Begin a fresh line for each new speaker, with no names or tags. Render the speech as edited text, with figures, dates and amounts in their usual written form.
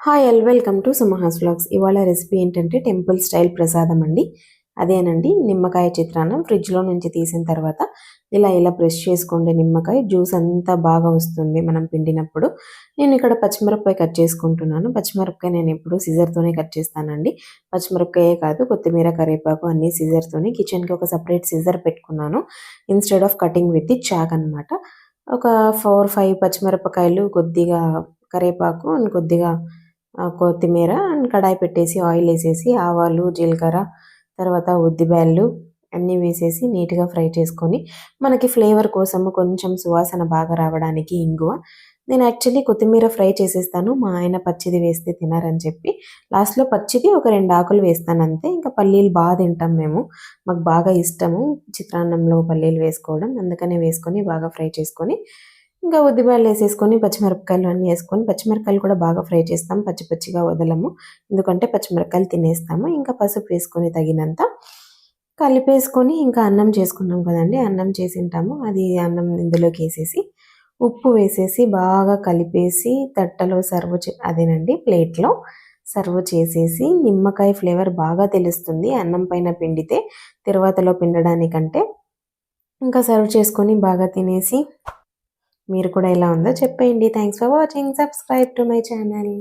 Hi welcome to సుమహాస్ vlogs. ఇవాళ recipe ఏంటంటే టెంపుల్ స్టైల్ ప్రసాదం అండి. అదేనండి నిమ్మకాయ చిత్రాన్నం. ఫ్రిడ్జ్లో నుంచి తీసిన తర్వాత ఇలా ప్రెస్ చేసుకోండి. నిమ్మకాయ జ్యూస్ అంతా బాగా వస్తుంది మనం పిండినప్పుడు. నేను ఇక్కడ పచ్చిమిరపకాయ కట్ చేసుకుంటున్నాను. పచ్చిమిరపకాయ నేను ఎప్పుడు సిజర్తోనే కట్ చేస్తానండి. పచ్చిమిరపకాయే కాదు, కొత్తిమీర, కరివేపాకు అన్నీ సిజర్తోనే. కిచెన్కి ఒక సపరేట్ సిజర్ పెట్టుకున్నాను instead of cutting with chalk అనమాట. ఒక 4-5 పచ్చిమిరపకాయలు, కొద్దిగా కరివేపాకు అండ్ కొద్దిగా కొత్తిమీర అండ్ కడాయి పెట్టేసి ఆయిల్ వేసేసి ఆవాలు, జీలకర్ర, తర్వాత ఉద్దిబ్యాళ్ళు అన్నీ వేసేసి నీట్గా ఫ్రై చేసుకొని, మనకి ఫ్లేవర్ కోసము కొంచెం సువాసన బాగా రావడానికి ఇంగువ. నేను యాక్చువల్లీ కొత్తిమీర ఫ్రై చేసేస్తాను. మా ఆయన పచ్చిది వేస్తే తినారని చెప్పి లాస్ట్లో పచ్చిది ఒక 2 ఆకులు వేస్తాను అంతే. ఇంకా పల్లీలు బాగా తింటాం మేము. మాకు బాగా ఇష్టము చిత్రాన్నంలో పల్లీలు వేసుకోవడం. అందుకనే వేసుకొని బాగా ఫ్రై చేసుకొని ఇంకా ఉద్దిపాయలు వేసేసుకొని పచ్చిమిరపకాయలు అన్నీ వేసుకొని, పచ్చిమిరపకాయలు కూడా బాగా ఫ్రై చేస్తాం, పచ్చి పచ్చిగా వదలము. ఎందుకంటే పచ్చిమిరపకాయలు తినేస్తాము. ఇంకా పసుపు వేసుకొని తగినంత కలిపేసుకొని ఇంకా అన్నం చేసుకున్నాం కదండి, అన్నం చేసింటాము. అది అన్నం ఇందులోకి వేసేసి ఉప్పు వేసేసి బాగా కలిపేసి తట్టలో అదేనండి ప్లేట్లో సర్వ్ చేసేసి, నిమ్మకాయ ఫ్లేవర్ బాగా తెలుస్తుంది అన్నం పైన పిండితే తిరువాతలో పిండడానికంటే. ఇంకా సర్వ్ చేసుకొని బాగా తినేసి మీరు కూడా ఎలా ఉందో చెప్పేయండి. Thanks for watching. Subscribe to my channel.